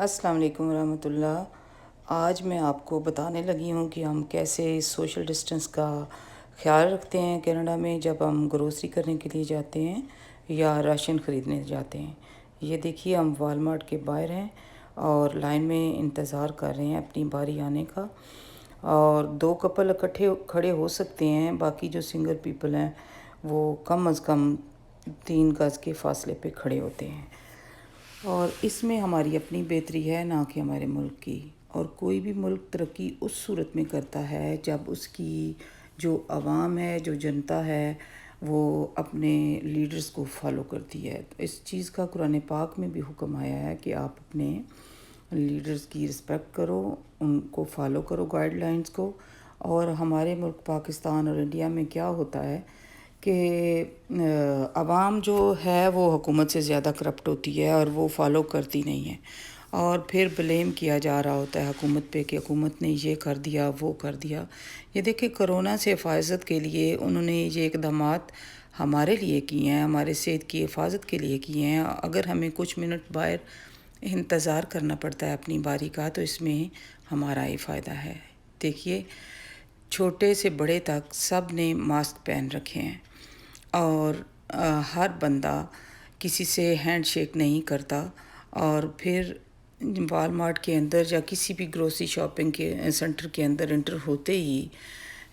السلام علیکم ورحمۃ اللہ۔ آج میں آپ کو بتانے لگی ہوں کہ ہم کیسے سوشل ڈسٹنس کا خیال رکھتے ہیں کینیڈا میں جب ہم گروسری کرنے کے لیے جاتے ہیں یا راشن خریدنے جاتے ہیں۔ یہ دیکھیے ہم والمارٹ کے باہر ہیں اور لائن میں انتظار کر رہے ہیں اپنی باری آنے کا، اور 2 کپل اکٹھے کھڑے ہو سکتے ہیں، باقی جو سنگل پیپل ہیں وہ کم از کم 3 گز کے فاصلے پہ کھڑے ہوتے ہیں، اور اس میں ہماری اپنی بہتری ہے نہ کہ ہمارے ملک کی۔ اور کوئی بھی ملک ترقی اس صورت میں کرتا ہے جب اس کی جو عوام ہے، جو جنتا ہے، وہ اپنے لیڈرز کو فالو کرتی ہے۔ اس چیز کا قرآن پاک میں بھی حکم آیا ہے کہ آپ اپنے لیڈرز کی رسپیکٹ کرو، ان کو فالو کرو گائیڈ لائنز کو۔ اور ہمارے ملک پاکستان اور انڈیا میں کیا ہوتا ہے کہ عوام جو ہے وہ حکومت سے زیادہ کرپٹ ہوتی ہے اور وہ فالو کرتی نہیں ہے، اور پھر بلیم کیا جا رہا ہوتا ہے حکومت پہ کہ حکومت نے یہ کر دیا وہ کر دیا۔ یہ دیکھیں کرونا سے حفاظت کے لیے انہوں نے یہ اقدامات ہمارے لیے کیے ہیں، ہمارے صحت کی حفاظت کے لیے کیے ہیں۔ اگر ہمیں کچھ منٹ باہر انتظار کرنا پڑتا ہے اپنی باری کا تو اس میں ہمارا ہی فائدہ ہے۔ دیکھیے چھوٹے سے بڑے تک سب نے ماسک پہن رکھے ہیں، اور ہر بندہ کسی سے ہینڈ شیک نہیں کرتا۔ اور پھر والمارٹ کے اندر یا کسی بھی گروسری شاپنگ کے سینٹر کے اندر انٹر ہوتے ہی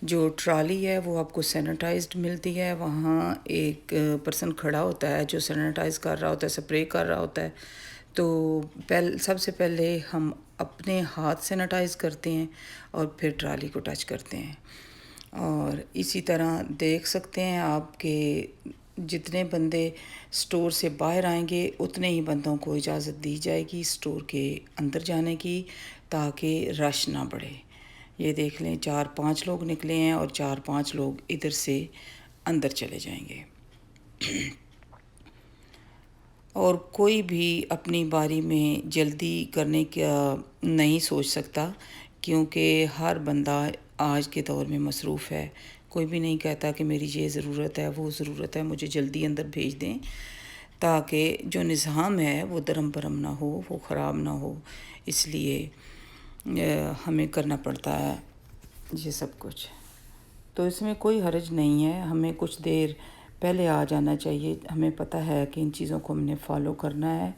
جو ٹرالی ہے وہ آپ کو سینیٹائزڈ ملتی ہے۔ وہاں ایک پرسن کھڑا ہوتا ہے جو سینیٹائز کر رہا ہوتا ہے، اسپرے کر رہا ہوتا ہے۔ تو سب سے پہلے ہم اپنے ہاتھ سینیٹائز کرتے ہیں اور پھر ٹرالی کو ٹچ کرتے ہیں۔ اور اسی طرح دیکھ سکتے ہیں آپ کہ جتنے بندے سٹور سے باہر آئیں گے اتنے ہی بندوں کو اجازت دی جائے گی سٹور کے اندر جانے کی، تاکہ رش نہ بڑھے۔ یہ دیکھ لیں 4-5 لوگ نکلے ہیں اور 4-5 لوگ ادھر سے اندر چلے جائیں گے۔ اور کوئی بھی اپنی باری میں جلدی کرنے کا نہیں سوچ سکتا، کیونکہ ہر بندہ آج کے دور میں مصروف ہے۔ کوئی بھی نہیں کہتا کہ میری یہ ضرورت ہے وہ ضرورت ہے، مجھے جلدی اندر بھیج دیں، تاکہ جو نظام ہے وہ درم برم نہ ہو، وہ خراب نہ ہو۔ اس لیے ہمیں کرنا پڑتا ہے یہ سب کچھ۔ تو اس میں کوئی حرج نہیں ہے، ہمیں کچھ دیر پہلے آ جانا چاہیے۔ ہمیں پتہ ہے کہ ان چیزوں کو ہم نے فالو کرنا ہے،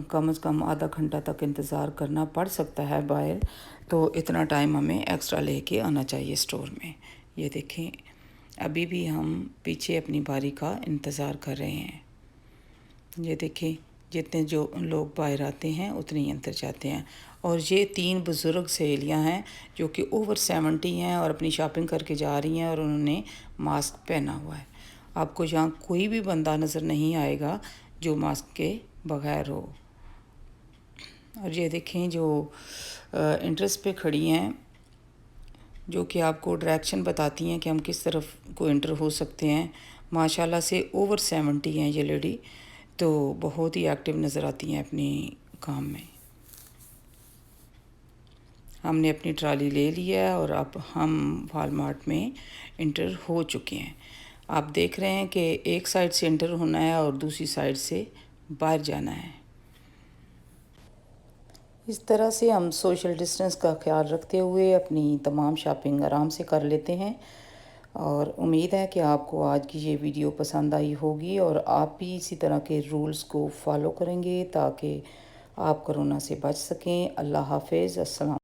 کم از کم آدھا گھنٹہ تک انتظار کرنا پڑ سکتا ہے باہر، تو اتنا ٹائم ہمیں ایکسٹرا لے کے آنا چاہیے سٹور میں۔ یہ دیکھیں ابھی بھی ہم پیچھے اپنی باری کا انتظار کر رہے ہیں۔ یہ دیکھیں جتنے جو لوگ باہر آتے ہیں اتنے ہی اندر جاتے ہیں۔ اور یہ 3 بزرگ سہیلیاں ہیں جو کہ اوور 70 ہیں اور اپنی شاپنگ کر کے جا رہی ہیں، اور انہوں نے ماسک پہنا ہوا ہے۔ آپ کو یہاں کوئی بھی بندہ نظر نہیں آئے گا جو ماسک کے بغیر ہو۔ اور یہ دیکھیں جو انٹرس پہ کھڑی ہیں، جو کہ آپ کو ڈائریکشن بتاتی ہیں کہ ہم کس طرف کو انٹر ہو سکتے ہیں۔ ماشاءاللہ سے اوور 70 ہیں یہ لیڈی، تو بہت ہی ایکٹیو نظر آتی ہیں اپنی کام میں۔ ہم نے اپنی ٹرالی لے لی ہے اور اب ہم والمارٹ میں انٹر ہو چکے ہیں۔ آپ دیکھ رہے ہیں کہ ایک سائڈ سے انٹر ہونا ہے اور دوسری سائڈ سے باہر جانا ہے۔ اس طرح سے ہم سوشل ڈسٹنس کا خیال رکھتے ہوئے اپنی تمام شاپنگ آرام سے کر لیتے ہیں، اور امید ہے کہ آپ کو آج کی یہ ویڈیو پسند آئی ہوگی اور آپ بھی اسی طرح کے رولز کو فالو کریں گے تاکہ آپ کرونا سے بچ سکیں۔ اللہ حافظ، السلام۔